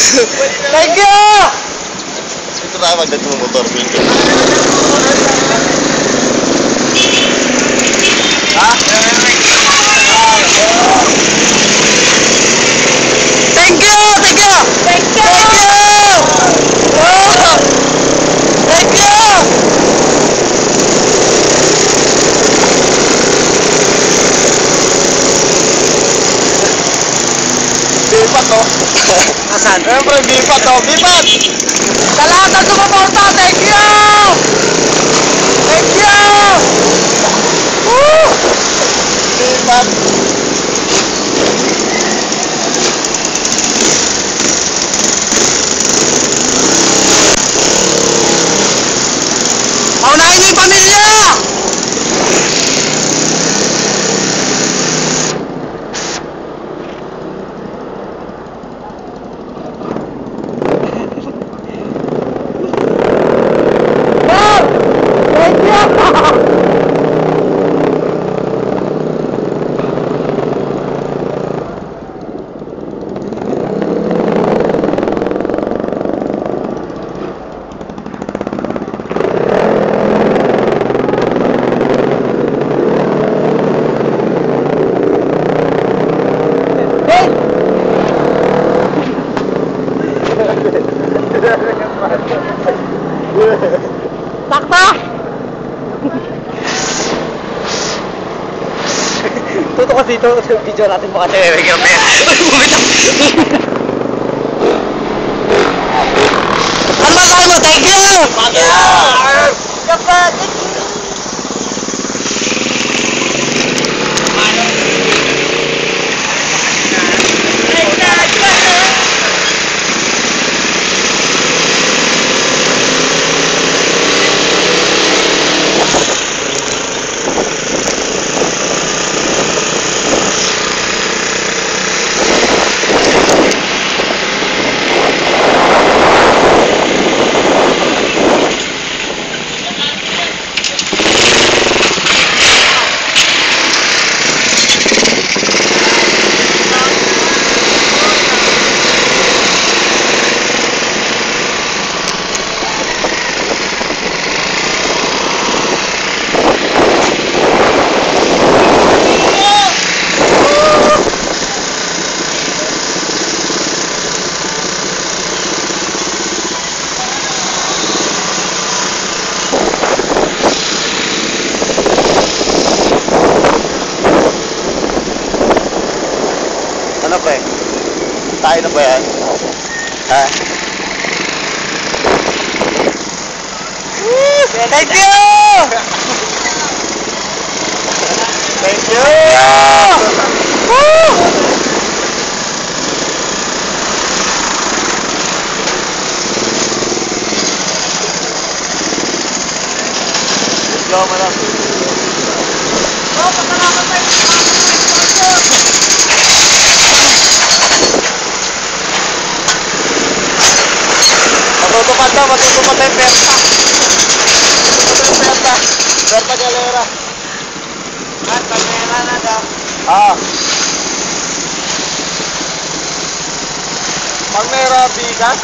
Thank you! Ito tayo magdating ng motor, Pinky. Ha? Thank you! Thank you! Thank you! Oh! Thank you! Bipat to. Asan? Siyempre, bipat to. Bipat! Sa lahat ng sumuporta, thank you! Thank you! Woo! Bipat! Paunahin niyo yung pamilya! Takta! Tuto ka dito sa video natin mga television kami. Ano ba sabi mo? Thank you! Thank you! Thank you! Ano pre? Tayo na ba yan? Ha? Thank you! Thank you! Woo! Slow mo lang. Oh, pasalamat tayo sa mga sponsor! Matutupad na, matutupad na yung perta. Matutupad yung perta. Perta galera. At pagmera na daw. Pagmera bigas?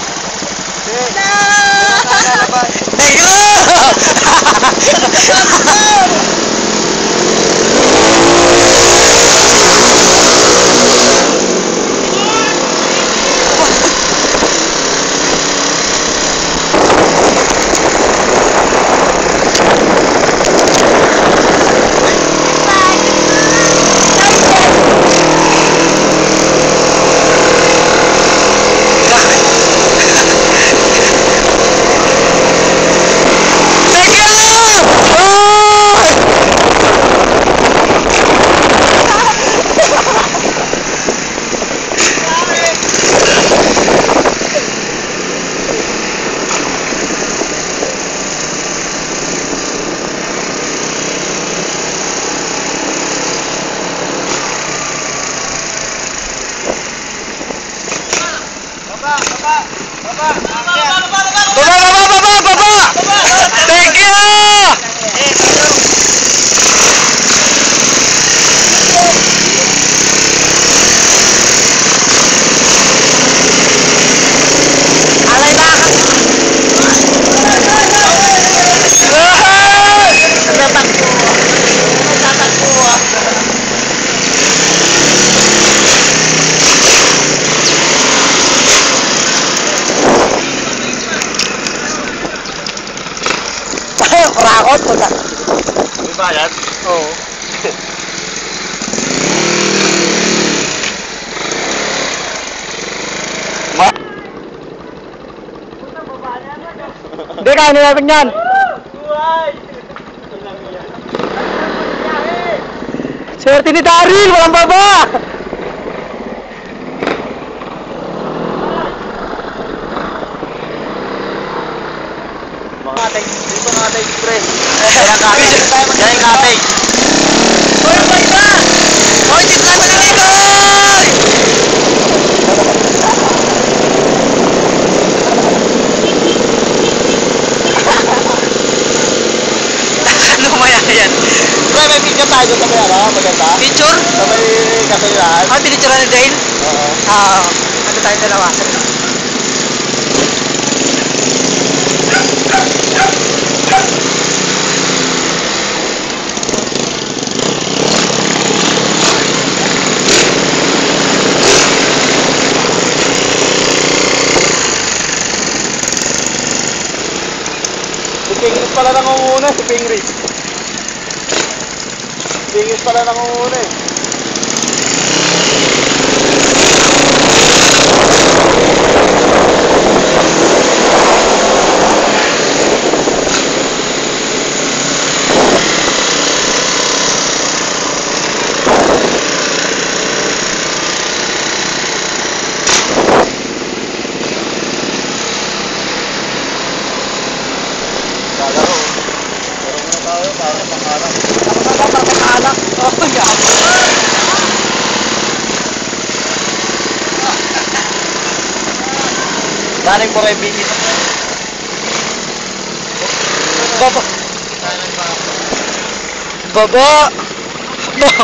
No! Negro! Thank you! Out po ta. May bayad? Oo. Hindi, kaya natin yan. Swerte ni Daryl, walang baba. Mga atay. Dito mga atay, pre. Yan ang atay. Yan ang atay. Hoy, bay na! Hoy, dito na maliligoy! Lumaya yan. Pre, may picture tayo sa may ano, maganda. Picture? Sa may katuliran. Ah, pinicture ni Dale? Oo. Ano tayo dalawa? Si Pingris pala nangunguna, si Pingris. Pingris pala nangunguna eh. Lalaro. Laro muna tayo para pangarap. Anak. Oh, yan. Galing po kay Biggie. Baba. Baba. Baba.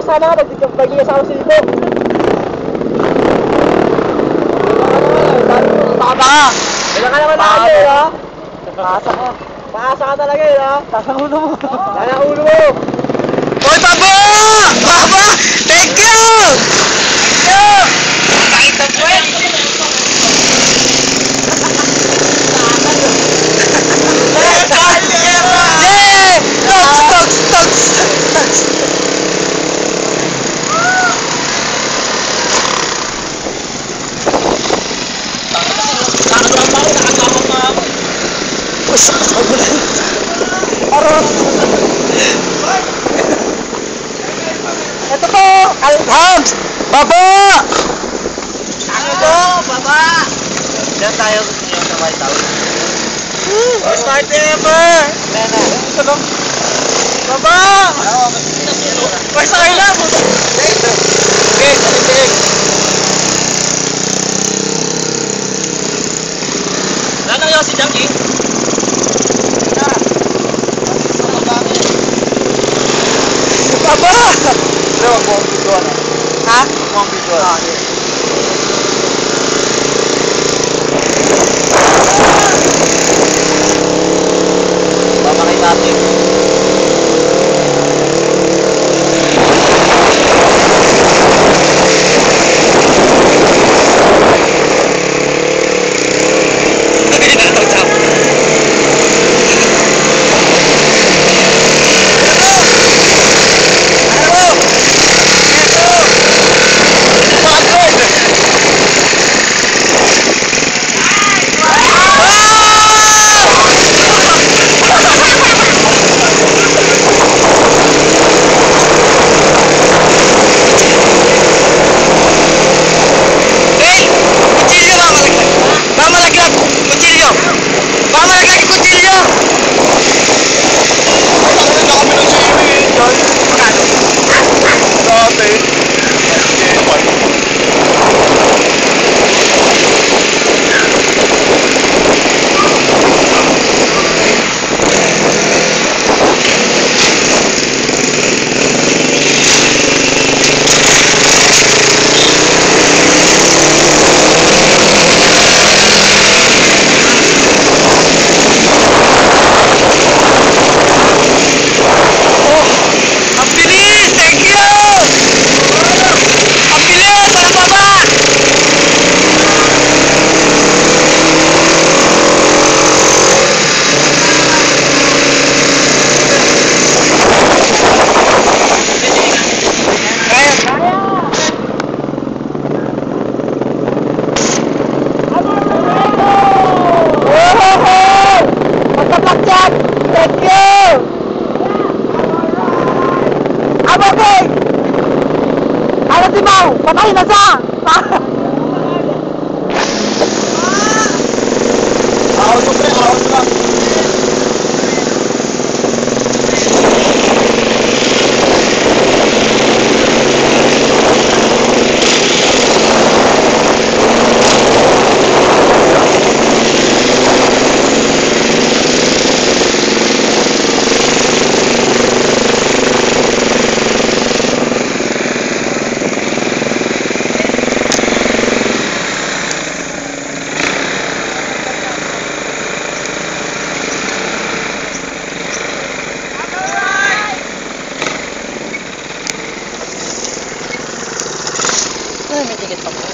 Sana ka nagtigas ako sa ibo. Baka! Kailangan naman na kayo, ha? Paasa ka talaga, ha? Tasa ulo mo. Tasa ulo mo. Hoy, Baba! Baba! Thank you! Thank you! Pakit ang puwet! Yay! Togs! Ito po! Hams! Baba! Ano po? Baba! Diyan tayo sa White House. First time ever! Ito lang. Baba! First time lang! Okay, balik. Nanang yung si Jackie? Baba! Pero wag mo ang videoan, Ha? Wag mo ang videoan. Pamakay natin. Ano? Bobby! Ano si Mau? Patay na siya! Ahon mo pre, ahon mo lang. Ay, may ticket pa po.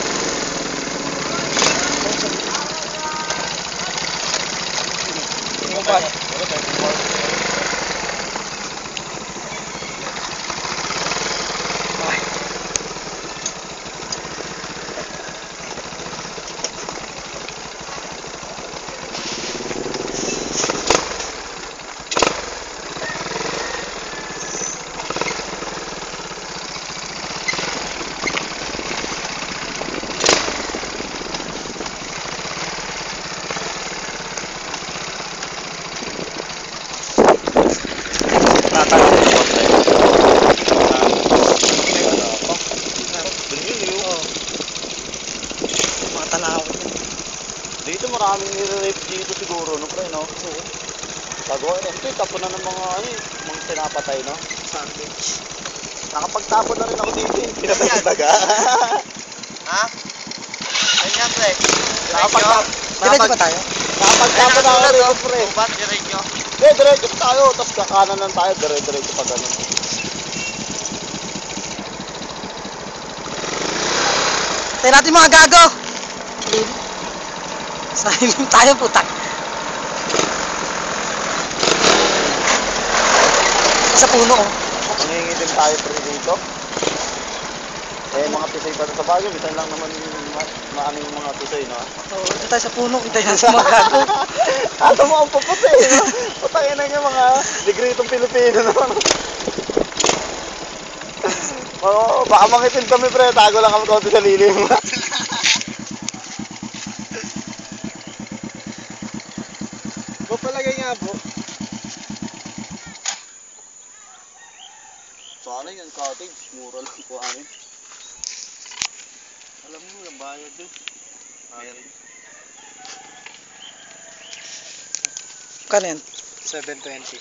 Mga tanawin. Dito maraming nire-rape dito siguro, no pre, no? Oo. Tago, ito tapon na ng mga ano eh, mga pinapatay, no? Sandwich. Nakapagtapon na rin ako dito eh, pinatay sa daga. Ha? Ganyan, pre. Nakapagtapon Diretso ba tayo? na ako dito, pre. Ba't diretso? Diretso pa tayo, tapos kakanan lang tayo, diretso pa ganun. Tayo natin mga gago! Sahilim tayo, putak. Sa puno, oh. Mangingitim tayo pre dito. Eh, mga pisay pa sa bagay, bisan lang naman maano yung mga pisay, no? Oo, dito tayo sa puno, kita yan sa mga gago. Ato mo ang puputi, no? Putangin na niya mga digritong Pilipino naman. Oo, baka mangitim kami pre, tago lang kami konti sa lilim. Palagay nga, bro. Sana yung cottage, mura lang po amin. Alam mo, yung bayad dun. Kano yan? 720.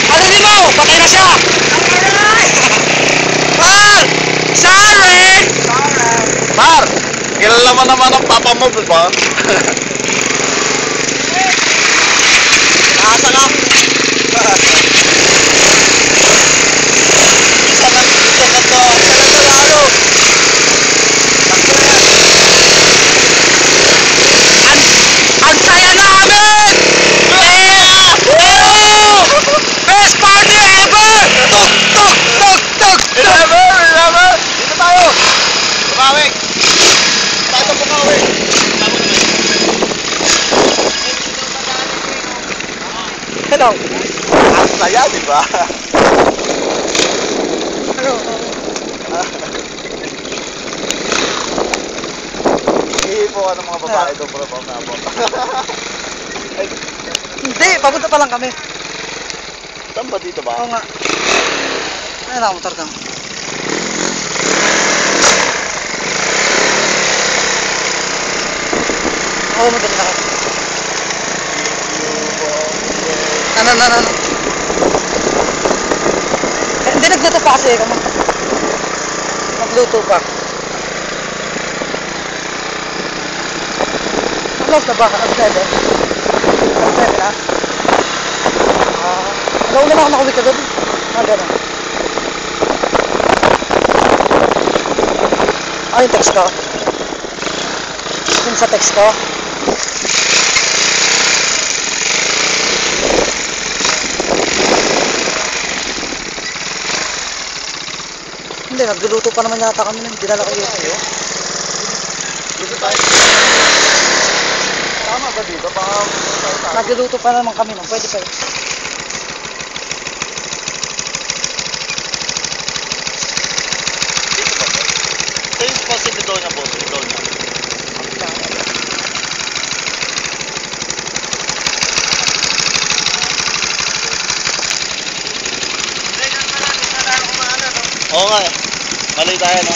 Ano din mo? Patay na siya! Par! Sorry! Par! Kilala mo naman ang papa mo, di ba? Asa ka? Isa na to. Lalo. Ang saya namin! Best party ever! Tuk, tuk, tuk, tuk, tuk! Remember! Dito tayo! Bukawig! Tayo sa Bukawig! Hello! Ang saya, di ba? Hello! Hihipo ka ng mga babae doon para pamabot. Hindi, papunta pa lang kami. Saan ba dito ba? Oo nga. Ay, nakamotor ka. Oo, madali na kami. Ano. Eh, hindi nagluto pa kasi kamo. Magluto pa. Close na ba? Ano 7? Ano 7 na? Nauna na ako nakawit ka doon. Gano'n. Yung text ko. Yung sa text ko. Hindi, nagluluto pa naman yata kami nung dinala kayo. Dito tayo. Tama ba dito? Baka Nagluluto pa naman kami nun. Pwede pa yun. Dito ba? Ito yung spot sa Dodonia, boss. Dodonia. Oo nga eh. Mali tayo, no?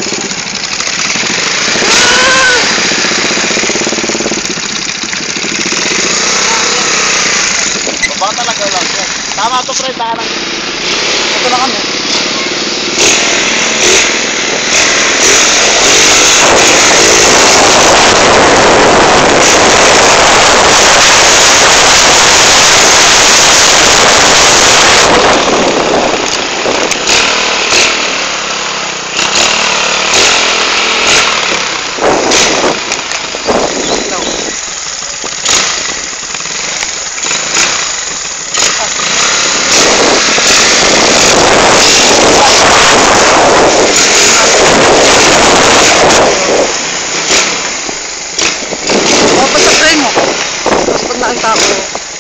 Baba talaga lang yan. Tama to, pre. Tahan lang. Ito na kami.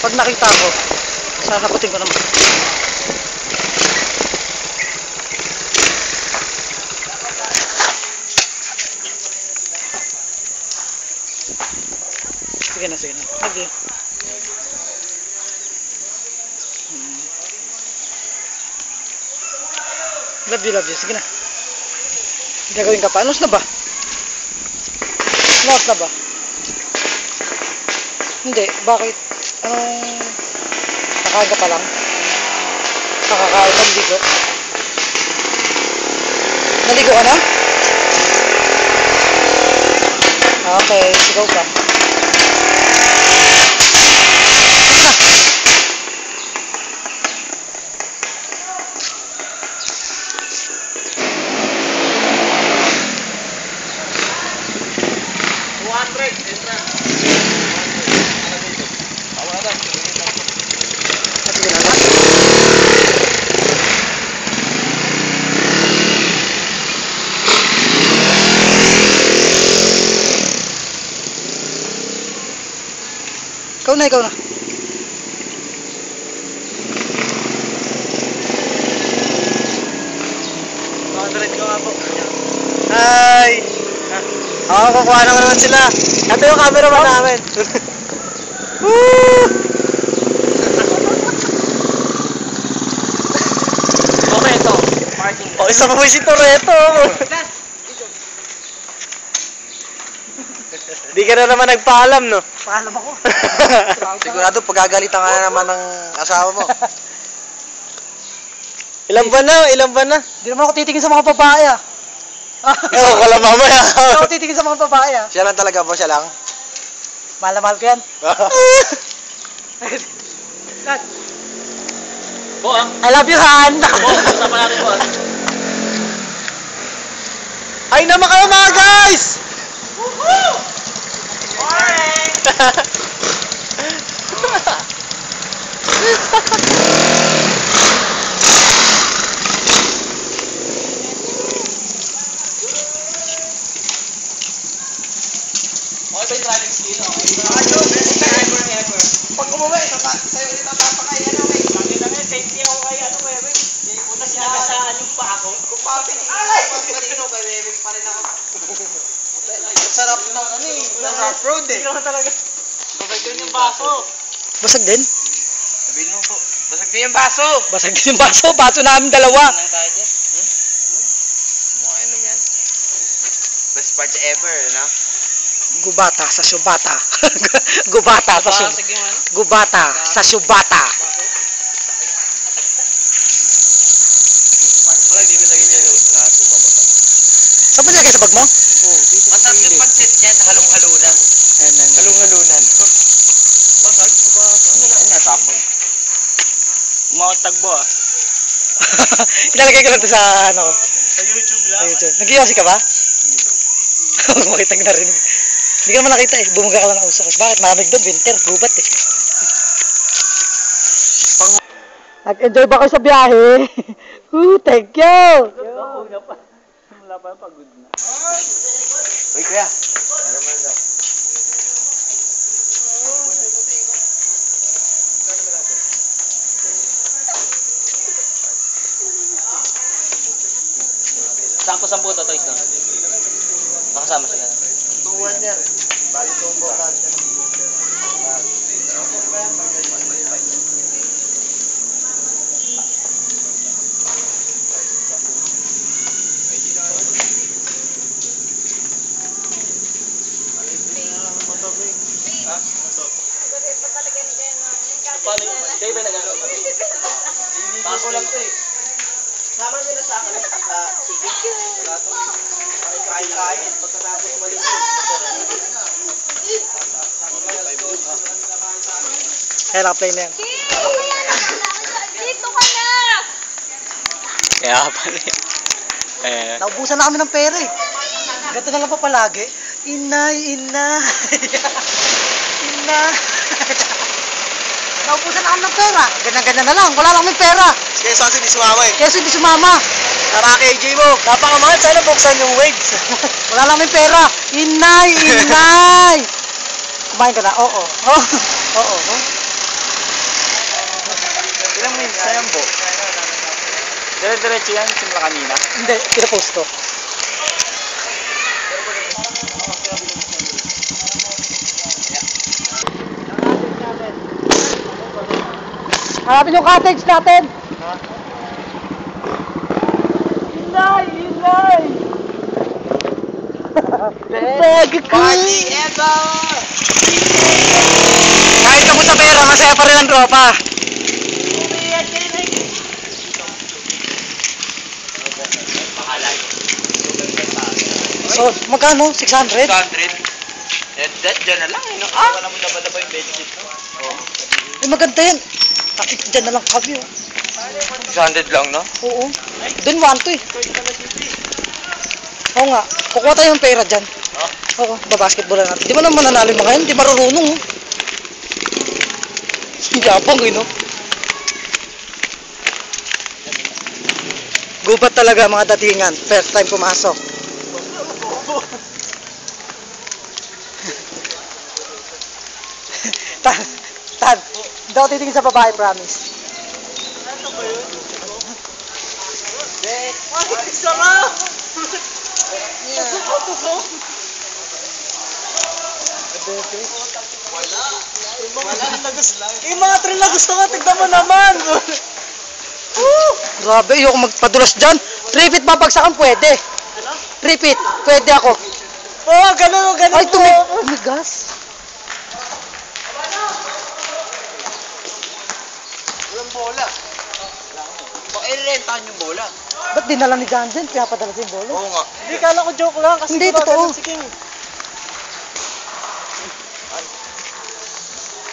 Pag nakita ko, sasagutin ko naman. Sige na, sige na. Love you. Love you, love you. Sige na. Gagawin ka pa. Anos na ba? Anos na ba? Hindi. Bakit? Anong nakaga pa lang? Nakakain ng ligo? Naligo ka na? Okay, sigaw ka. Ikaw na, ikaw na. Hi! Oo, kukuha naman sila. Ito yung cameraman namin. Woo! Okay, ito. Parking. O, isa pa po si Toretto. Di ka na naman nagpaalam, no? Paalam ako. Sigurado, pagagalitan ka na naman ng asawa mo. Ilang buwan na? Ilang buwan na? Hindi naman ako titingin sa mga babae ah. Ewan ko lang mamaya. Hindi ako titingin sa mga babae ah. Siya lang talaga po, siya lang. Mahal na mahal ko yan. Kat. I love you, Han. Punta pa natin, boss. Ay naman kayo mga guys! Morning! Okay ba yung driving skill? Ayun, best driver ever. Pag umuwi, sa'yo itatapakay, ano, may bakit na ngayon, safety ako kay, ano, kaya, may punta sinagasaan yung pa ako. Kung papin, kanino, kay Webing pa rin ako. Sarap ng, ano eh, ng off-road eh. Hindi talaga. Basag din yung baso. Basag din? Sabihin mo po, basag din yung baso. Basag din yung baso. Baso namin dalawa. Ano tayo dyan? Mukha inom yan. Best part ever, no? Gubata sa syubata. Gubata sa syubata. Gubata sa syubata. Wala, dito lagi dyan lahat ng babatan. Saan pa nilagay sa bag mo? Masarap yung pancit yan, halong-halunan. Halong-halunan. Basag? Ano nga, tapon. Mga tagbo ah. Ilalagay ko lang ito sa ano. Sa YouTube Sa lang. YouTube. Nag-iossi ka ba? Huwag makita ko narinig. Hindi ka naman nakita eh. Bumuga ka lang ng uso ko. Bakit? Malamig doon. Winter. Gubat eh. Nag-enjoy ba kayo sa biyahe? Thank you! Wala pa pagod na. Uy, kuya. Ano man daw? 10 to, toys na. Makasama sila. Tuwan yan. Bali tumbo lahat. Paano yun? Kayo ba nag-ano? Paso lang to eh. Sama nila sa akin sa sige. Wala tong kain-kain. Pagkatapos malinis. Kaya naka-play na yan. Dito ka na! Kaya pala eh. Naubusan na kami ng pera eh. Ganito na lang pa palagi. Inay, inay. Inay. Naubusan na kami ng pera. Ganyan-ganyan na lang. Wala lang may pera. Kaya saan hindi sumama eh. Kaya hindi sumama. Tara KJ mo. Napakamahal. Sana buksan yung waves. Wala lang may pera. Inay, inay. Kumain ka na? Oo. Oo. Ilang minutes na yan po? Dire-diretso yan, simula kanina. Hindi, pinapost ko. Hanapin yung cottage natin. Inay, inay. Bag ko. Party ever! Kahit ako sa pera, masaya pa rin ang tropa. So, magkano? 600? 200. Diyan na lang eh. Wala mo daba-daba yung bedsheet. Ay, maganda yan. Diyan na lang kami. 600 lang, no? Oo. Doon 1 to eh. Oo nga. Kukuha tayo ng pera dyan. Oo, babasketball na natin. Di ba naman mananalo yung mga yan? Di marunong. Oh. Yabang eh, no? Gubat talaga mga datingan. First time pumasok. Tan, hindi ako titingin sa babae, promise. Yung mga trail na gusto ko, tignan mo naman. Grabe, ayoko magpadulas dyan. Repeat babagsakan, pwede. Repeat, pwede ako. Oo, ganun. Ay, tumigas. Walang bola. Baka i-rentahan yung bola. Ba't dinala ni John dyan? Kaya padala yung bolo? Oo nga. Hindi, kala ko joke lang. Kasi Hindi, diba, totoo. ganun si King.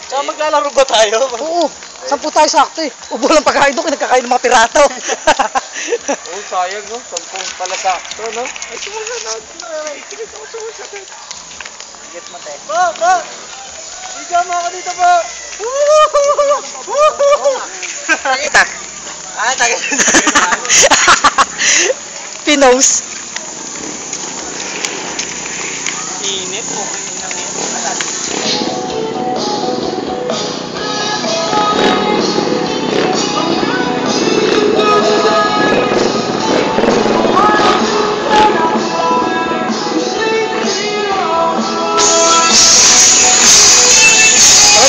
Tsaka maglalaro ba tayo? Oo, 10 tayo sakto eh. Ubo lang pagkain doon, nagkakain ng mga pirato. Oo, sayang no? 10 pala sakto, no? Ay, sumulat natin na. Ikigit ako sumulat. Get mo, te. Ba! Igama ako dito ba? Tak. Ah, tagay. Pinos. Init, okay na yan.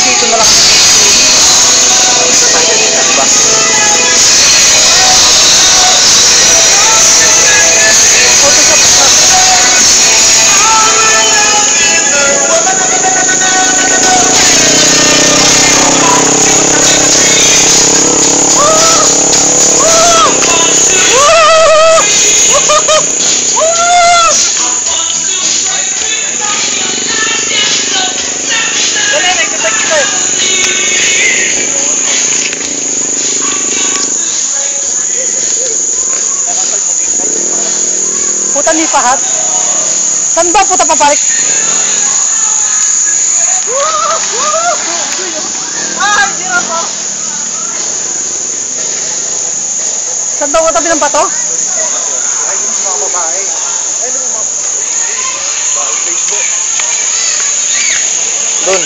Dito na lang. Puta ni pahat. Saan ba puta pabalik? Saan daw katabi ng bato? Ay, yung mga babae. Ay, yung mga Facebook. Doon.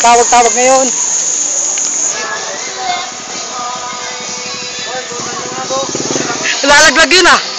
tawag-tawag ngayon. Lalaglag yun ah.